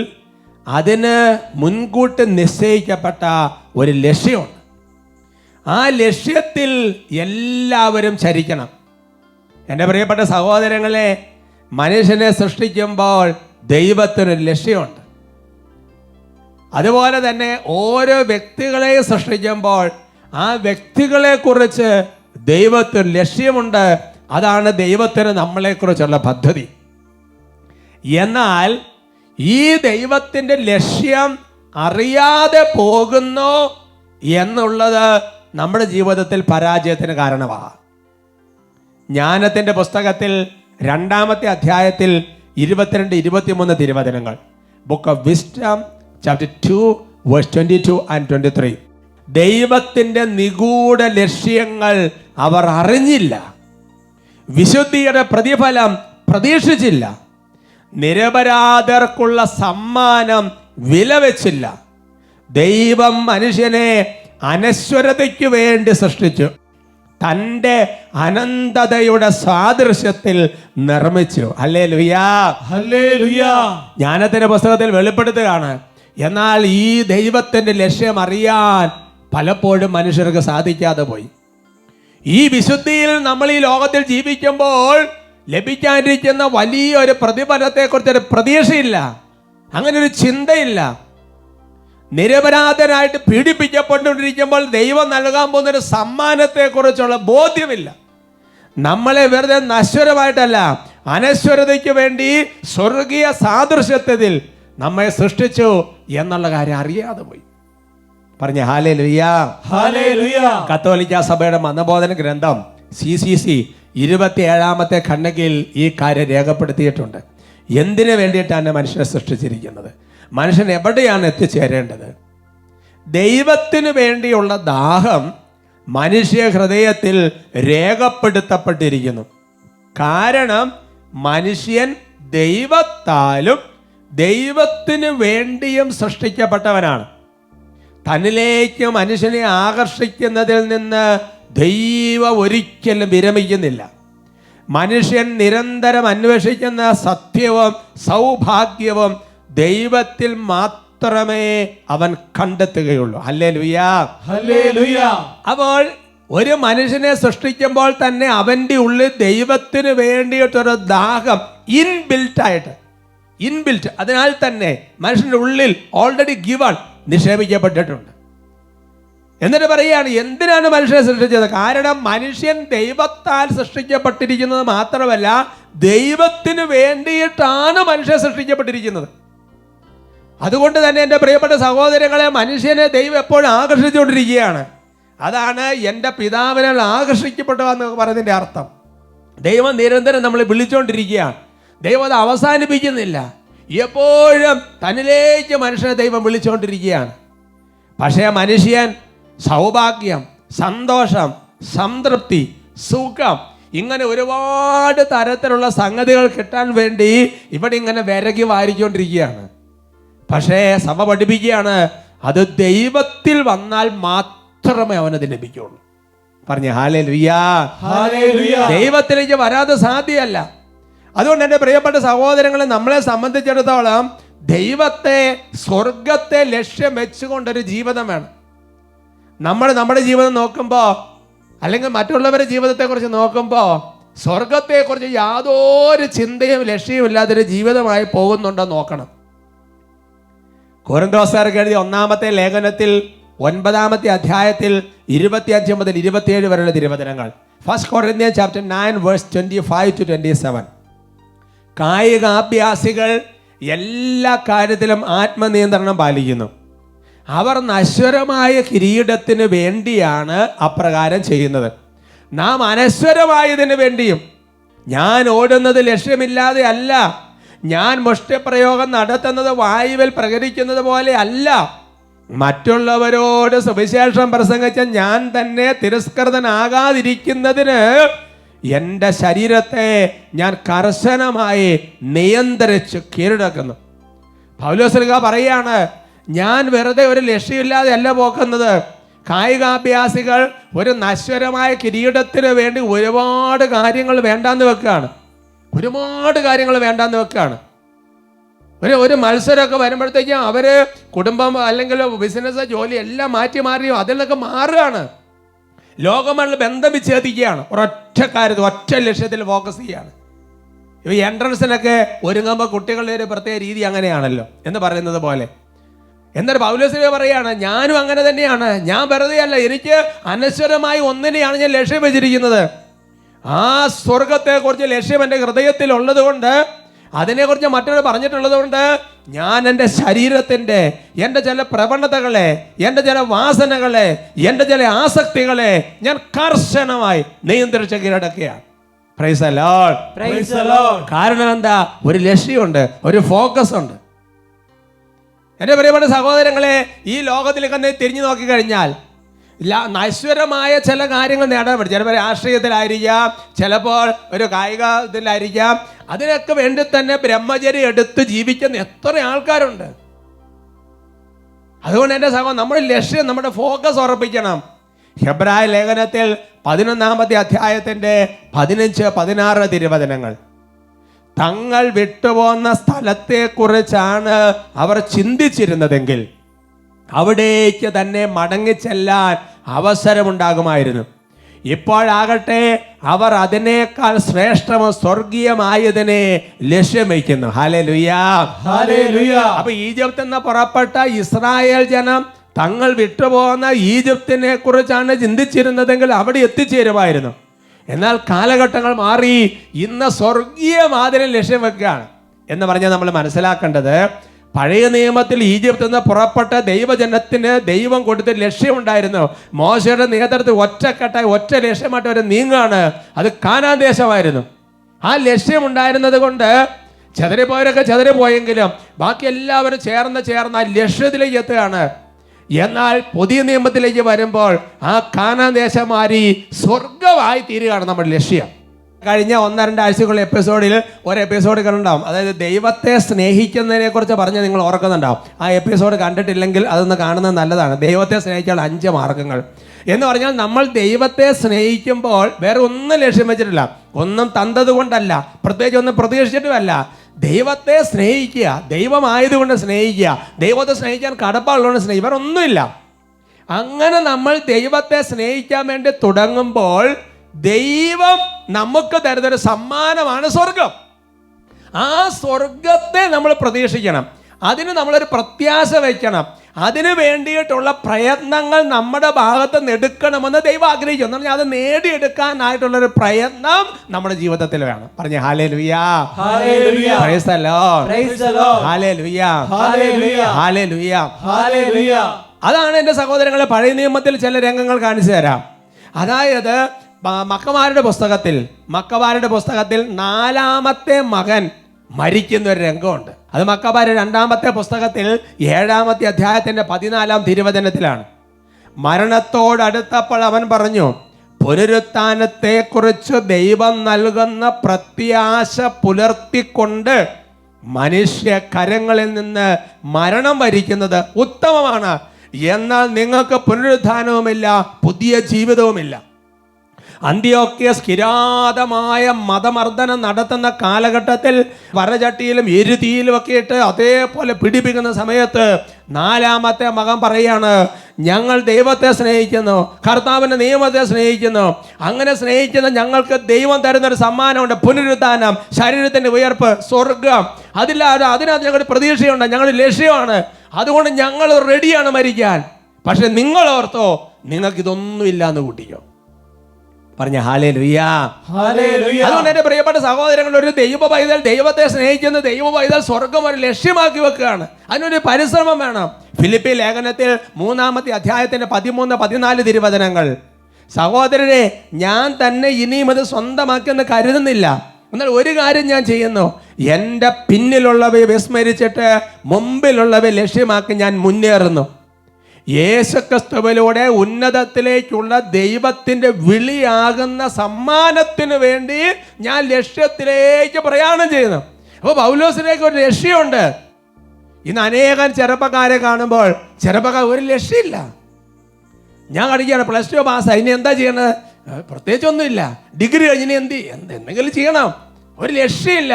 അതിന് മുൻകൂട്ടി നിശ്ചയിക്കപ്പെട്ട ഒരു ലക്ഷ്യമുണ്ട്. ആ ലക്ഷ്യത്തിൽ എല്ലാവരും ചരിക്കണം. എൻ്റെ പ്രിയപ്പെട്ട സഹോദരങ്ങളെ, മനുഷ്യനെ സൃഷ്ടിക്കുമ്പോൾ ദൈവത്തിനൊരു ലക്ഷ്യമുണ്ട്. അതുപോലെ തന്നെ ഓരോ വ്യക്തികളെയും സൃഷ്ടിക്കുമ്പോൾ ആ വ്യക്തികളെക്കുറിച്ച് ദൈവത്തിന് ലക്ഷ്യമുണ്ട്. അതാണ് ദൈവത്തിന് നമ്മളെക്കുറിച്ചുള്ള പദ്ധതി. എന്നാൽ ഈ ദൈവത്തിൻ്റെ ലക്ഷ്യം അറിയാതെ പോകുന്നു എന്നുള്ളത് നമ്മുടെ ജീവിതത്തിൽ പരാജയത്തിന് കാരണമാണ്. ജ്ഞാനത്തിൻ്റെ പുസ്തകത്തിൽ 2-ാമത്തെ അധ്യായത്തിൽ 22-23 തിരുവചനങ്ങൾ, book of Wisdom chapter 2 verse 22 and 23. ദൈവത്തിൻ്റെ നിഗൂഢ ലക്ഷ്യങ്ങൾ അവർ അറിഞ്ഞില്ല, വിശുദ്ധിയുടെ പ്രതിഫലം പ്രതീക്ഷിച്ചില്ല, നിരപരാധർക്കുള്ള സമ്മാനം വിലവെച്ചില്ല. ദൈവം മനുഷ്യനെ അനശ്വരതയ്ക്ക് വേണ്ടി സൃഷ്ടിച്ചു. തൻ്റെ അനന്തതയുടെ സാദൃശ്യത്തിൽ നിർമ്മിച്ചു. ഹല്ലേലൂയാ, ഹല്ലേലൂയ. ജ്ഞാനത്തിന്റെ പുസ്തകത്തിൽ വെളിപ്പെടുത്തുകയാണ്. എന്നാൽ ഈ ദൈവത്തിന്റെ ലക്ഷ്യം അറിയാൻ പലപ്പോഴും മനുഷ്യർക്ക് സാധിക്കാതെ പോയി. ഈ വിശുദ്ധിയിൽ നമ്മൾ ഈ ലോകത്തിൽ ജീവിക്കുമ്പോൾ ലഭിക്കാനിരിക്കുന്ന വലിയൊരു പ്രതിഫലത്തെക്കുറിച്ചൊരു പ്രതീക്ഷയില്ല, അങ്ങനെ ഒരു ചിന്തയില്ല. നിരപരാധനായിട്ട് പീഡിപ്പിക്കപ്പെട്ടുകൊണ്ടിരിക്കുമ്പോൾ ദൈവം നൽകാൻ പോകുന്നൊരു സമ്മാനത്തെക്കുറിച്ചുള്ള ബോധ്യമില്ല. നമ്മളെ വെറുതെ നശ്വരമായിട്ടല്ല, അനശ്വരതയ്ക്ക് വേണ്ടി സ്വർഗീയ സാദൃശ്യത്തിൽ നമ്മെ സൃഷ്ടിച്ചു എന്നുള്ള കാര്യം അറിയാതെ പോയി. പറഞ്ഞ ഹല്ലേലൂയ, ഹല്ലേലൂയ. കത്തോലിക്ക സഭയുടെ മതബോധന ഗ്രന്ഥം CCC 27-ാമത്തെ ഖണ്ഡികയിൽ ഈ കാര്യം രേഖപ്പെടുത്തിയിട്ടുണ്ട്. എന്തിനു വേണ്ടിയിട്ടാണ് മനുഷ്യനെ സൃഷ്ടിച്ചിരിക്കുന്നത്, മനുഷ്യൻ എവിടെയാണ് എത്തിച്ചേരേണ്ടത്? ദൈവത്തിന് വേണ്ടിയുള്ള ദാഹം മനുഷ്യ ഹൃദയത്തിൽ രേഖപ്പെടുത്തപ്പെട്ടിരിക്കുന്നു. കാരണം മനുഷ്യൻ ദൈവത്താലും ദൈവത്തിന് വേണ്ടിയും സൃഷ്ടിക്കപ്പെട്ടവനാണ്. തന്നിലേക്ക് മനുഷ്യനെ ആകർഷിക്കുന്നതിൽ നിന്ന് ദൈവം ഒരിക്കലും വിരമിക്കുന്നില്ല. മനുഷ്യൻ നിരന്തരം അന്വേഷിക്കുന്ന സത്യവും സൗഭാഗ്യവും ദൈവത്തിൽ മാത്രമേ അവൻ കണ്ടെത്തുകയുള്ളൂ. Hallelujah, hallelujah. അപ്പോൾ ഒരു മനുഷ്യനെ സൃഷ്ടിക്കുമ്പോൾ തന്നെ അവൻ്റെ ഉള്ളിൽ ദൈവത്തിന് വേണ്ടിയിട്ടൊരു ദാഹം ഇൻബിൽറ്റ് അതിനാൽ തന്നെ മനുഷ്യൻ്റെ ഉള്ളിൽ ഓൾറെഡി ഗിവൺ നിക്ഷേപിക്കപ്പെട്ടിട്ടുണ്ട്. എന്നിട്ട് പറയുകയാണ്, എന്തിനാണ് മനുഷ്യനെ സൃഷ്ടിച്ചത്? കാരണം മനുഷ്യൻ ദൈവത്താൽ സൃഷ്ടിക്കപ്പെട്ടിരിക്കുന്നത് മാത്രമല്ല, ദൈവത്തിന് വേണ്ടിയിട്ടാണ് മനുഷ്യൻ സൃഷ്ടിക്കപ്പെട്ടിരിക്കുന്നത്. അതുകൊണ്ട് തന്നെ എൻ്റെ പ്രിയപ്പെട്ട സഹോദരങ്ങളെ, മനുഷ്യനെ ദൈവം എപ്പോഴും ആകർഷിച്ചുകൊണ്ടിരിക്കുകയാണ്. അതാണ് എൻ്റെ പിതാവിനാൽ ആകർഷിക്കപ്പെട്ടതെന്ന് പറയുന്നതിൻ്റെ അർത്ഥം. ദൈവം നിരന്തരം നമ്മളെ വിളിച്ചുകൊണ്ടിരിക്കുകയാണ്. ദൈവം അത് അവസാനിപ്പിക്കുന്നില്ല. എപ്പോഴും തന്നിലേക്ക് മനുഷ്യനെ ദൈവം വിളിച്ചുകൊണ്ടിരിക്കുകയാണ്. പക്ഷേ മനുഷ്യൻ സൗഭാഗ്യം, സന്തോഷം, സംതൃപ്തി, സുഖം, ഇങ്ങനെ ഒരുപാട് തരത്തിലുള്ള സംഗതികൾ കിട്ടാൻ വേണ്ടി ഇവിടെ ഇങ്ങനെ വിരകി വാരിക്കൊണ്ടിരിക്കുകയാണ്. പക്ഷേ സഭ പഠിപ്പിക്കുകയാണ്, അത് ദൈവത്തിൽ വന്നാൽ മാത്രമേ അവനത് ലഭിക്കുള്ളൂ. പറഞ്ഞ ഹല്ലേലൂയ, ഹല്ലേലൂയ. ദൈവത്തിലേക്ക് വരാതെ സാധ്യമല്ല. അതുകൊണ്ട് എൻ്റെ പ്രിയപ്പെട്ട സഹോദരങ്ങളെ, നമ്മളെ സംബന്ധിച്ചിടത്തോളം ദൈവത്തെ, സ്വർഗത്തെ ലക്ഷ്യം വെച്ചുകൊണ്ടൊരു ജീവിതം വേണം. നമ്മുടെ ജീവിതം നോക്കുമ്പോൾ, അല്ലെങ്കിൽ മറ്റുള്ളവരുടെ ജീവിതത്തെക്കുറിച്ച് നോക്കുമ്പോൾ, സ്വർഗത്തെക്കുറിച്ച് യാതൊരു ചിന്തയും ലക്ഷ്യവും ഇല്ലാത്തൊരു ജീവിതമായി പോകുന്നുണ്ടോ നോക്കണം. കൊരിന്തോസ്യർക്ക് എഴുതിയ 1-ാമത്തെ ലേഖനത്തിൽ 9-ാമത്തെ അധ്യായത്തിൽ 25 മുതൽ 27 വരെയുള്ള തിരുവചനങ്ങൾ. 1 Corinthians chapter 9 verse 25 to 27. കായികാഭ്യാസികൾ എല്ലാ കാര്യത്തിലും ആത്മനിയന്ത്രണം പാലിക്കുന്നു. അവർ നശ്വരമായ കിരീടത്തിന് വേണ്ടിയാണ് അപ്രകാരം ചെയ്യുന്നത്. നാം അനശ്വരമായതിനു വേണ്ടിയും. ഞാൻ ഓടുന്നത് ലക്ഷ്യമില്ലാതെ അല്ല, ഞാൻ മുഷ്ടിപ്രയോഗം നടത്തുന്നത് വായുവിൽ പ്രകരിക്കുന്നത് പോലെ അല്ല. മറ്റുള്ളവരോട് സുവിശേഷം പ്രസംഗിച്ച ഞാൻ തന്നെ തിരസ്കൃതനാകാതിരിക്കുന്നതിന് എൻ്റെ ശരീരത്തെ ഞാൻ കർശനമായി നിയന്ത്രിച്ച് കീഴടക്കുന്നു. പൗലോസ്ലീഹ പറയാണ്, ഞാൻ വെറുതെ ഒരു ലക്ഷ്യമില്ലാതെ അല്ല പോക്കുന്നത്. കായികാഭ്യാസികൾ ഒരു നശ്വരമായ കിരീടത്തിന് വേണ്ടി ഒരുപാട് കാര്യങ്ങൾ വേണ്ടാന്ന് വെക്കുകയാണ്. ഒരു മത്സരമൊക്കെ വരുമ്പോഴത്തേക്കും അവർ കുടുംബം അല്ലെങ്കിൽ ബിസിനസ്, ജോലി എല്ലാം മാറിയോ അതിലൊക്കെ മാറുകയാണ്. ലോകമായുള്ള ബന്ധം വിച്ഛേദിക്കുകയാണ്. ഒരൊറ്റ കാര്യത്തിൽ, ഒറ്റ ലക്ഷ്യത്തിൽ ഫോക്കസ് ചെയ്യുകയാണ്. ഈ എൻട്രൻസിനൊക്കെ ഒരുങ്ങുമ്പോൾ കുട്ടികളുടെ ഒരു പ്രത്യേക രീതി അങ്ങനെയാണല്ലോ എന്ന് പറയുന്നത് പോലെ. എന്നിട്ട് പൗലോസ്ലീഹ പറയാണ്, ഞാനും അങ്ങനെ തന്നെയാണ്. ഞാൻ വെറുതെ അല്ല, എനിക്ക് അനശ്വരമായി ഒന്നിനെയാണ് ഞാൻ ലക്ഷ്യം വെച്ചിരിക്കുന്നത്. ആ സ്വർഗത്തെക്കുറിച്ച് ലക്ഷ്യം എൻ്റെ ഹൃദയത്തിൽ ഉള്ളത് കൊണ്ട്, അതിനെക്കുറിച്ച് മറ്റൊരു പറഞ്ഞിട്ടുള്ളത് കൊണ്ട്, ഞാൻ എൻ്റെ ശരീരത്തിൻ്റെ, എൻ്റെ ചില പ്രവണതകളെ, എൻ്റെ ചില വാസനകളെ, എൻ്റെ ചില ആസക്തികളെ ഞാൻ കർശനമായി നിയന്ത്രിച്ച് കീഴടക്കുകയാണ്. Praise the Lord, praise the Lord. കാരണം എന്താ? ഒരു ലക്ഷ്യമുണ്ട്, ഒരു ഫോക്കസ് ഉണ്ട്. എൻ്റെ പ്രിയപ്പെട്ട സഹോദരങ്ങളെ, ഈ ലോകത്തിലേക്ക് തിരിഞ്ഞു നോക്കിക്കഴിഞ്ഞാൽ നശ്വരമായ ചില കാര്യങ്ങൾ നേടാൻ പറ്റും. ചിലപ്പോൾ രാഷ്ട്രീയത്തിലായിരിക്കാം, ചിലപ്പോൾ ഒരു കായിക ഇതിലായിരിക്കാം. അതിനൊക്കെ വേണ്ടി തന്നെ ബ്രഹ്മചര്യം എടുത്ത് ജീവിക്കുന്ന എത്ര ആൾക്കാരുണ്ട്. അതുകൊണ്ട് എൻ്റെ സഹോദരൻ, നമ്മുടെ ലക്ഷ്യം, നമ്മുടെ ഫോക്കസ് ഉറപ്പിക്കണം. ഹെബ്രായ ലേഖനത്തിൽ 11-ാമത്തെ അധ്യായത്തിൻ്റെ 15-16 തിരുവചനങ്ങൾ. തങ്ങൾ വിട്ടുപോകുന്ന സ്ഥലത്തെക്കുറിച്ചാണ് അവർ ചിന്തിച്ചിരുന്നതെങ്കിൽ അവിടേക്ക് തന്നെ മടങ്ങിച്ചെല്ലാൻ അവസരമുണ്ടാകുമായിരുന്നു. ഇപ്പോഴാകട്ടെ അവർ അതിനേക്കാൾ ശ്രേഷ്ഠമോ സ്വർഗീയമായതിനെ ലക്ഷ്യം വയ്ക്കുന്നു. ഹല്ലേലൂയാ, ഹല്ലേലൂയ. അപ്പൊ ഈജിപ്തിൽ നിന്ന് പുറപ്പെട്ട ഇസ്രായേൽ ജനം തങ്ങൾ വിട്ടുപോകുന്ന ഈജിപ്തിനെ കുറിച്ചാണ് ചിന്തിച്ചിരുന്നതെങ്കിൽ അവിടെ എത്തിച്ചേരുമായിരുന്നു. എന്നാൽ കാലഘട്ടങ്ങൾ മാറി, ഇന്ന് സ്വർഗീയ മാതിരി ലക്ഷ്യം വെക്കുകയാണ് എന്ന് പറഞ്ഞാൽ നമ്മൾ മനസ്സിലാക്കേണ്ടത്, പഴയ നിയമത്തിൽ ഈജിപ്തിൽ നിന്ന് പുറപ്പെട്ട ദൈവജനത്തിന് ദൈവം കൊടുത്ത ലക്ഷ്യമുണ്ടായിരുന്നു. മോശയുടെ നേതൃത്വത്തിൽ ഒറ്റക്കെട്ടായി ഒറ്റ ലക്ഷ്യമായിട്ട് അവർ നീങ്ങാണ്. അത് കാനാൻ ദേശമായിരുന്നു. ആ ലക്ഷ്യമുണ്ടായിരുന്നത് കൊണ്ട് ചെതറിപ്പോയവരൊക്കെ ചെതറിപ്പോയെങ്കിലും ബാക്കി എല്ലാവരും ചേർന്ന് ആ ലക്ഷ്യത്തിലേക്ക് എത്തുകയാണ്. എന്നാൽ പുതിയ നിയമത്തിലേക്ക് വരുമ്പോൾ ആ കാനാൻ ദേശം മാറി സ്വർഗമായി തീരുകയാണ് നമ്മുടെ ലക്ഷ്യം. കഴിഞ്ഞ 1-2 ആഴ്ചകളുടെ എപ്പിസോഡിൽ ഒരു എപ്പിസോഡ് കണ്ടുണ്ടാവും, അതായത് ദൈവത്തെ സ്നേഹിക്കുന്നതിനെ കുറിച്ച് പറഞ്ഞ് നിങ്ങൾ ഓർക്കുന്നുണ്ടാവും. ആ എപ്പിസോഡ് കണ്ടിട്ടില്ലെങ്കിൽ അതൊന്ന് കാണുന്നത് നല്ലതാണ്. ദൈവത്തെ സ്നേഹിക്കാൻ 5 മാർഗങ്ങൾ എന്ന് പറഞ്ഞാൽ, നമ്മൾ ദൈവത്തെ സ്നേഹിക്കുമ്പോൾ വേറെ ഒന്നും ലക്ഷ്യം വെച്ചിട്ടില്ല, ഒന്നും തന്നത് കൊണ്ടല്ല, പ്രത്യേകിച്ച് ഒന്നും പ്രതീക്ഷിച്ചിട്ടുമല്ല. ദൈവത്തെ സ്നേഹിക്കുക, ദൈവമായതുകൊണ്ട് സ്നേഹിക്കുക, ദൈവത്തെ സ്നേഹിക്കാൻ കടപ്പാടുള്ളതുകൊണ്ട് സ്നേഹിക്കുക, വേറെ ഒന്നുമില്ല. അങ്ങനെ നമ്മൾ ദൈവത്തെ സ്നേഹിക്കാൻ വേണ്ടി തുടങ്ങുമ്പോൾ ദൈവം നമുക്ക് തരുന്നൊരു സമ്മാനമാണ് സ്വർഗം. ആ സ്വർഗത്തെ നമ്മൾ പ്രതീക്ഷിക്കണം, അതിന് നമ്മളൊരു പ്രത്യാശ വയ്ക്കണം, അതിനു വേണ്ടിയിട്ടുള്ള പ്രയത്നങ്ങൾ നമ്മുടെ ഭാഗത്ത് നിന്ന് എടുക്കണമെന്ന് ദൈവം ആഗ്രഹിക്കുന്നു. എന്ന് പറഞ്ഞാൽ അത് നേടിയെടുക്കാനായിട്ടുള്ളൊരു പ്രയത്നം നമ്മുടെ ജീവിതത്തിൽ വേണം. പറഞ്ഞ ഹല്ലേലൂയാ, ഹല്ലേലൂയ, praise the Lord, praise the Lord, ഹല്ലേലൂയാ, ഹല്ലേലൂയ, ഹല്ലേലൂയ, ഹല്ലേലൂയ. അതാണ് എൻ്റെ സഹോദരങ്ങളെ പഴയ നിയമത്തിൽ ചില രംഗങ്ങൾ കാണിച്ചു തരാം. അതായത് മക്കമാരുടെ പുസ്തകത്തിൽ 4-ാമത്തെ മകൻ മരിക്കുന്ന ഒരു രംഗമുണ്ട്. അത് മക്കമാരുടെ 2-ാമത്തെ പുസ്തകത്തിൽ 7-ാമത്തെ അധ്യായത്തിന്റെ 14-ാം തിരുവചനത്തിലാണ്. മരണത്തോടടുത്തപ്പോൾ അവൻ പറഞ്ഞു, പുനരുത്ഥാനത്തെക്കുറിച്ച് ദൈവം നൽകുന്ന പ്രത്യാശ പുലർത്തിക്കൊണ്ട് മനുഷ്യ കരങ്ങളിൽ നിന്ന് മരണം വരിക്കുന്നത് ഉത്തമമാണ്. എന്നാൽ നിങ്ങൾക്ക് പുനരുത്ഥാനവുമില്ല, പുതിയ ജീവിതവുമില്ല. അന്ത്യോക്യസ് കിരാതമായ മതമർദ്ദനം നടത്തുന്ന കാലഘട്ടത്തിൽ വരചട്ടിയിലും എരുതിയിലും ഒക്കെ ഇട്ട് അതേപോലെ പിടിപ്പിക്കുന്ന സമയത്ത് 4-ാമത്തെ മകൻ പറയാണ്, ഞങ്ങൾ ദൈവത്തെ സ്നേഹിക്കുന്നു, കർത്താവിൻ്റെ നിയമത്തെ സ്നേഹിക്കുന്നു. അങ്ങനെ സ്നേഹിക്കുന്ന ഞങ്ങൾക്ക് ദൈവം തരുന്നൊരു സമ്മാനമുണ്ട്, പുനരുത്ഥാനം, ശരീരത്തിൻ്റെ ഉയർപ്പ്, സ്വർഗം. അതിനകത്ത് ഞങ്ങളുടെ പ്രതീക്ഷയുണ്ട്, ഞങ്ങളുടെ ലക്ഷ്യമാണ്. അതുകൊണ്ട് ഞങ്ങൾ റെഡിയാണ് മരിക്കാൻ. പക്ഷെ നിങ്ങൾ ഓർത്തോ, നിങ്ങൾക്കിതൊന്നുമില്ല എന്ന് കൂട്ടിക്കോ. പറഞ്ഞ ഹല്ലേലൂയാ, ഹല്ലേലൂയ. അതുകൊണ്ട് എൻ്റെ പ്രിയപ്പെട്ട സഹോദരങ്ങൾ, ഒരു ദൈവ പൈതൽ ദൈവത്തെ സ്നേഹിക്കുന്ന ദൈവ പൈതൽ സ്വർഗം ഒരു ലക്ഷ്യമാക്കി വെക്കുകയാണ്. അതിനൊരു പരിശ്രമം വേണം. ഫിലിപ്പി ലേഖനത്തിൽ 3-ാമത്തെ അധ്യായത്തിന്റെ 13-14 തിരുവചനങ്ങൾ. സഹോദരരെ, ഞാൻ തന്നെ ഇനിയും അത് സ്വന്തമാക്കിയെന്ന് കരുതുന്നില്ല. എന്നാൽ ഒരു കാര്യം ഞാൻ ചെയ്യുന്നു, എൻ്റെ പിന്നിലുള്ളവയെ വിസ്മരിച്ചിട്ട് മുമ്പിലുള്ളവയെ ലക്ഷ്യമാക്കി ഞാൻ മുന്നേറുന്നു. യേശുക്രിസ്തുവിലൂടെ ഉന്നതത്തിലേക്കുള്ള ദൈവത്തിൻ്റെ വിളിയാകുന്ന സമ്മാനത്തിന് വേണ്ടി ഞാൻ ലക്ഷ്യത്തിലേക്ക് പ്രയാണം ചെയ്യുന്നു. അപ്പോൾ പൗലോസിലേക്ക് ഒരു ലക്ഷ്യമുണ്ട്. ഇന്ന് അനേകം ചെറുപ്പക്കാരെ കാണുമ്പോൾ ഒരു ലക്ഷ്യമില്ല. ഞാൻ പഠിക്കുകയാണ്, +2 പാസ്സായി, ഇനി എന്താ ചെയ്യണത്? പ്രത്യേകിച്ചൊന്നുമില്ല. ഡിഗ്രി കഴിഞ്ഞിനി എന്തെങ്കിലും ചെയ്യണം, ഒരു ലക്ഷ്യമില്ല.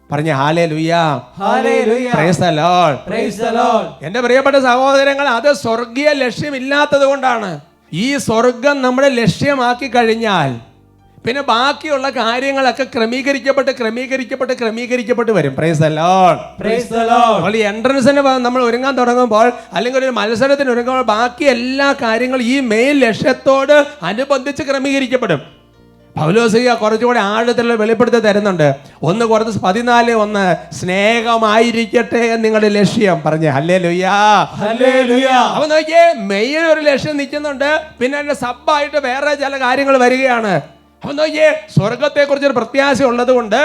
പറഞ്ഞ ഹല്ലേലൂയാ, ഹല്ലേലൂയ, praise the Lord, praise the Lord. എൻ്റെ പ്രിയപ്പെട്ട സഹോദരങ്ങൾ, അത് സ്വർഗീയ ലക്ഷ്യമില്ലാത്തത് കൊണ്ടാണ്. ഈ സ്വർഗം നമ്മുടെ ലക്ഷ്യമാക്കി കഴിഞ്ഞാൽ പിന്നെ ബാക്കിയുള്ള കാര്യങ്ങളൊക്കെ ക്രമീകരിക്കപ്പെട്ട് വരും. Price the Lord, praise the Lord. അപ്പോൾ ഈ എൻട്രൻസിന് നമ്മൾ ഒരുങ്ങാൻ തുടങ്ങുമ്പോൾ, അല്ലെങ്കിൽ ഒരു മത്സരത്തിന് ഒരുങ്ങുമ്പോൾ, ബാക്കി എല്ലാ കാര്യങ്ങളും ഈ മെയിൻ ലക്ഷ്യത്തോട് അനുബന്ധിച്ച് ക്രമീകരിക്കപ്പെടും. പൗലോസ് കുറച്ചുകൂടെ ആഴത്തിലുള്ള വെളിപ്പെടുത്തി തരുന്നുണ്ട്. 1 കൊരിന്ത്യർ 14:1, സ്നേഹമായിരിക്കട്ടെ നിങ്ങളുടെ ലക്ഷ്യം. പറഞ്ഞേ ഹല്ലേലൂയാ, ഹല്ലേലൂയ. അപ്പൊ നോക്കിയേ, മെയിൻ ഒരു ലക്ഷ്യം നിൽക്കുന്നുണ്ട്, പിന്നെ അതിന്റെ സബ്ബായിട്ട് വേറെ ചില കാര്യങ്ങൾ വരികയാണ്. അപ്പൊ നോക്കിയേ, സ്വർഗത്തെ കുറിച്ചൊരു പ്രത്യാശ ഉള്ളത് കൊണ്ട്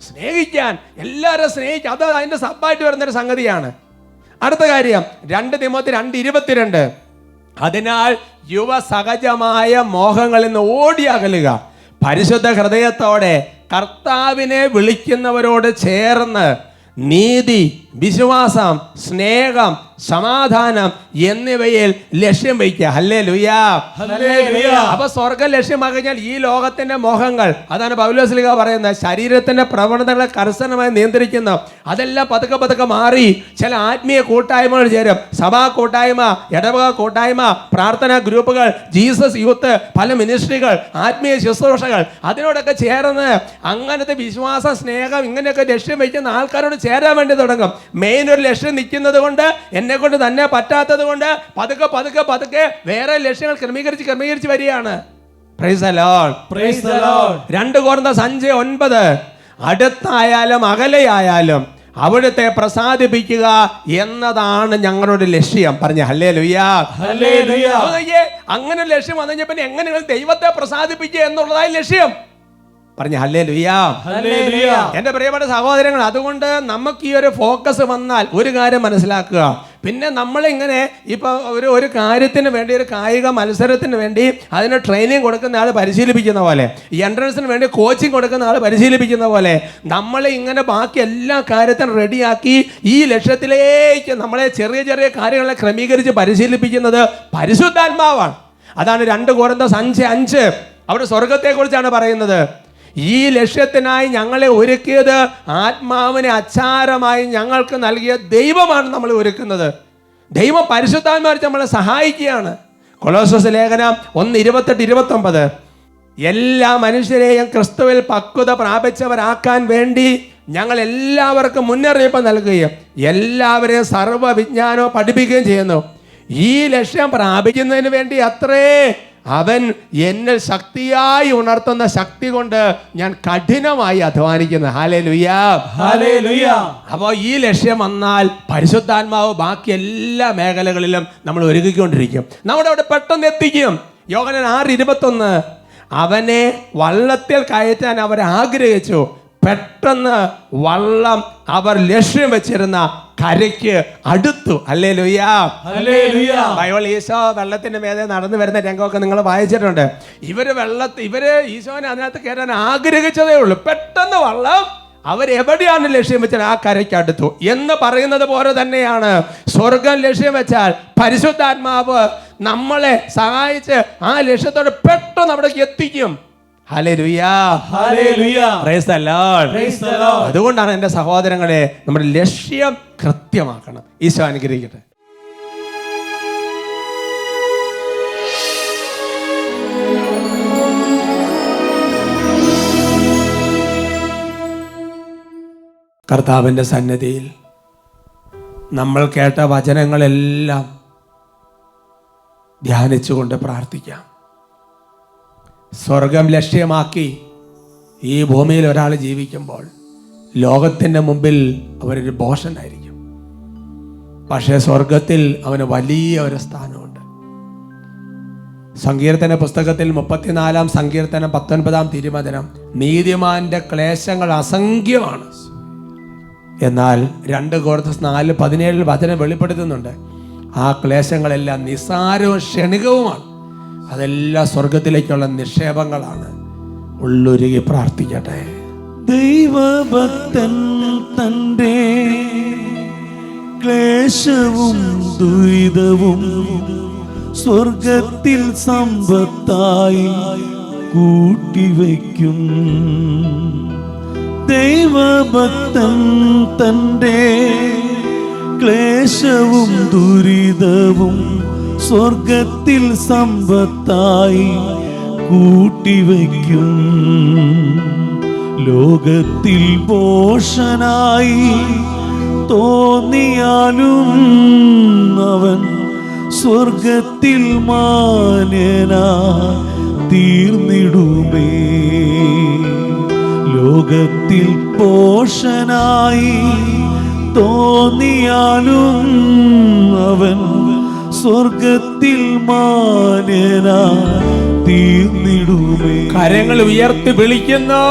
സ്നേഹിക്കാൻ, എല്ലാവരും സ്നേഹിക്കാൻ, അത് അതിന്റെ സബ്ബായിട്ട് വരുന്നൊരു സംഗതിയാണ്. അടുത്ത കാര്യം 2 തിമോത്തി 2:22, അതിനാൽ യുവ സഹജമായ മോഹങ്ങളിൽ നിന്ന് ഓടി അകലുക, പരിശുദ്ധ ഹൃദയത്തോടെ കർത്താവിനെ വിളിക്കുന്നവരോട് ചേർന്ന് നീതി, വിശ്വാസം, സ്നേഹം, സമാധാനം എന്നിവയിൽ ലക്ഷ്യം വയ്ക്കുക. ഹല്ലേലൂയാ. അപ്പൊ സ്വർഗം ലക്ഷ്യമാക്കി കഴിഞ്ഞാൽ ഈ ലോകത്തിന്റെ മോഹങ്ങൾ, അതാണ് പൗലോസ്ലീഹ പറയുന്നത്, ശരീരത്തിന്റെ പ്രവണതകളെ കർശനമായി നിയന്ത്രിക്കുന്ന അതെല്ലാം പതുക്കെ പതുക്കെ മാറി ചില ആത്മീയ കൂട്ടായ്മകൾ ചേരും. സഭാ കൂട്ടായ്മ, ഇടവക കൂട്ടായ്മ, പ്രാർത്ഥനാ ഗ്രൂപ്പുകൾ, ജീസസ് യൂത്ത്, പല മിനിസ്ട്രികൾ, ആത്മീയ ശുശ്രൂഷകൾ, അതിനോടൊക്കെ ചേർന്ന് അങ്ങനത്തെ വിശ്വാസ, സ്നേഹം ഇങ്ങനെയൊക്കെ ലക്ഷ്യം വയ്ക്കുന്ന ആൾക്കാരോട് ചേരാൻ വേണ്ടി തുടങ്ങും. മെയിൻ ഒരു ലക്ഷ്യം നിൽക്കുന്നത് കൊണ്ട്, എന്നെ കൊണ്ട് തന്നെ പറ്റാത്തത് കൊണ്ട് പതുക്കെ പതുക്കെ പതുക്കെ വേറെ ലക്ഷ്യങ്ങൾ ക്രമീകരിച്ച് വരികയാണ്. Price the Lord. 2 കൊരിന്ത്യർ 5:9 അടുത്തായാലും അകലെയായാലും അവിടുത്തെ പ്രസാദിപ്പിക്കുക എന്നതാണ് ഞങ്ങളുടെ ലക്ഷ്യം. പറഞ്ഞ ഹല്ലേലൂയാ. അങ്ങനെ ലക്ഷ്യം വന്നു കഴിഞ്ഞാൽ പിന്നെ എങ്ങനെ ദൈവത്തെ പ്രസാദിപ്പിക്കുക എന്നുള്ളതായി ലക്ഷ്യം. പറഞ്ഞ ഹല്ലേലൂയാ. എന്റെ പ്രിയപ്പെട്ട സഹോദരങ്ങൾ, അതുകൊണ്ട് നമുക്ക് ഈ ഒരു ഫോക്കസ് വന്നാൽ ഒരു കാര്യം മനസ്സിലാക്കുക. പിന്നെ നമ്മളിങ്ങനെ ഇപ്പൊ ഒരു കാര്യത്തിന് വേണ്ടി, ഒരു കായിക മത്സരത്തിന് വേണ്ടി അതിന് ട്രെയിനിങ് കൊടുക്കുന്ന ആൾ പരിശീലിപ്പിക്കുന്ന പോലെ, ഈ എൻട്രൻസിന് വേണ്ടി കോച്ചിങ് കൊടുക്കുന്ന ആൾ പരിശീലിപ്പിക്കുന്ന പോലെ നമ്മളെ ഇങ്ങനെ ബാക്കി എല്ലാ കാര്യത്തിനും റെഡിയാക്കി ഈ ലക്ഷ്യത്തിലേക്ക് നമ്മളെ ചെറിയ ചെറിയ കാര്യങ്ങളെ ക്രമീകരിച്ച് പരിശീലിപ്പിക്കുന്നത് പരിശുദ്ധാത്മാവാണ്. അതാണ് 2 കൊരിന്ത്യർ 5:5 അവിടെ സ്വർഗത്തെക്കുറിച്ചാണ് പറയുന്നത്. ഈ ലക്ഷ്യത്തിനായി ഞങ്ങളെ ഒരുക്കിയത് ആത്മാവിനെ അച്ചാരമായി ഞങ്ങൾക്ക് നൽകിയ ദൈവമാണ് നമ്മളെ ഒരുക്കുന്നത്. ദൈവം പരിശുദ്ധാത്മാവ് നമ്മളെ സഹായിക്കുകയാണ്. കൊലോസ്സസ് ലേഖനം 1:28-29 എല്ലാ മനുഷ്യരെയും ക്രിസ്തുവിൽ പക്വത പ്രാപിച്ചവരാക്കാൻ വേണ്ടി ഞങ്ങൾ എല്ലാവർക്കും മുന്നറിയിപ്പ് നൽകുകയും എല്ലാവരെയും സർവ്വവിജ്ഞാനവും പഠിപ്പിക്കുകയും ചെയ്യുന്നു. ഈ ലക്ഷ്യം പ്രാപിക്കുന്നതിന് വേണ്ടി അത്രേ അവൻ എന്നെ ശക്തിയായി ഉണർത്തുന്ന ശക്തി കൊണ്ട് ഞാൻ കഠിനമായി അധ്വാനിക്കുന്നു. ഹല്ലേലൂയാ. അപ്പോൾ ഈ ലക്ഷ്യം വന്നാൽ പരിശുദ്ധാത്മാവ് ബാക്കി എല്ലാ മേഖലകളിലും നമ്മൾ ഒരുക്കിക്കൊണ്ടിരിക്കും. നമ്മുടെ അവിടെ പെട്ടെന്ന് എത്തിക്കും. യോഹന്നാൻ 6:21 അവനെ വള്ളത്തിൽ കയറ്റാൻ അവർ ആഗ്രഹിച്ചു. പെട്ടെന്ന് വള്ളം അവർ ലക്ഷ്യം വെച്ചിരുന്ന കരയ്ക്ക് അടുത്തു. ഹല്ലേലൂയാ. ബൈബിൾ ഈശോ വെള്ളത്തിന്റെ മേലെ നടന്നു വരുന്ന രംഗമൊക്കെ നിങ്ങൾ വായിച്ചിട്ടുണ്ട്. ഇവര് ഈശോനെ അതിനകത്ത് കയറാൻ ആഗ്രഹിച്ചതേ ഉള്ളൂ. പെട്ടെന്ന് വള്ളം അവരെവിടെയാണ് ലക്ഷ്യം വെച്ചാൽ ആ കരയ്ക്ക് അടുത്തു എന്ന് പറയുന്നത് പോലെ തന്നെയാണ് സ്വർഗം ലക്ഷ്യം വെച്ചാൽ പരിശുദ്ധാത്മാവ് നമ്മളെ സഹായിച്ച് ആ ലക്ഷ്യത്തോടെ പെട്ടെന്ന് അവിടേക്ക് എത്തിക്കും. ഹല്ലേലൂയാ. Praise the Lord. അതുകൊണ്ടാണ് എൻ്റെ സഹോദരങ്ങളെ നമ്മുടെ ലക്ഷ്യം കൃത്യമാക്കണം. ഈശോ അനുഗ്രഹിക്കട്ടെ. കർത്താവിൻ്റെ സന്നിധിയിൽ നമ്മൾ കേട്ട വചനങ്ങളെല്ലാം ധ്യാനിച്ചുകൊണ്ട് പ്രാർത്ഥിക്കാം. സ്വർഗം ലക്ഷ്യമാക്കി ഈ ഭൂമിയിൽ ഒരാൾ ജീവിക്കുമ്പോൾ ലോകത്തിൻ്റെ മുമ്പിൽ അവരൊരു ഭോഷനായിരിക്കും. പക്ഷേ സ്വർഗത്തിൽ അവന് വലിയ ഒരു സ്ഥാനമുണ്ട്. സങ്കീർത്തന പുസ്തകത്തിൽ 34-ാം സങ്കീർത്തനം 19-ാം തിരുവചനം നീതിമാന്റെ ക്ലേശങ്ങൾ അസംഖ്യമാണ്. എന്നാൽ 2 കൊരിന്ത്യർ 4:17 വചനം വെളിപ്പെടുത്തുന്നുണ്ട് ആ ക്ലേശങ്ങളെല്ലാം നിസ്സാരവും ക്ഷണികവുമാണ്. അതെല്ലാം സ്വർഗത്തിലേക്കുള്ള നിക്ഷേപങ്ങളാണ്. ഉള്ളുരുകി പ്രാർത്ഥിക്കട്ടെ. ദൈവഭക്തൻ തൻ്റെ ക്ലേശവും ദുരിതവും സ്വർഗത്തിൽ സമ്പത്തായി കൂട്ടിവയ്ക്കും. ദൈവഭക്തൻ തൻ്റെ ക്ലേശവും ദുരിതവും സ്വർഗത്തിൽ സമ്പത്തായി കൂട്ടിവയ്ക്കും. ലോകത്തിൽ ഭോഷനായി തോന്നിയാലും അവൻ സ്വർഗത്തിൽ മാന്യനായി തീർന്നിടുമേ. ലോകത്തിൽ ഭോഷനായി തോന്നിയാലും അവൻ സ്വർഗത്തിൽ മാന്യനായി തീർന്നിടുമേ. കരങ്ങൾ ഉയർത്തി വിളിക്കുന്നു.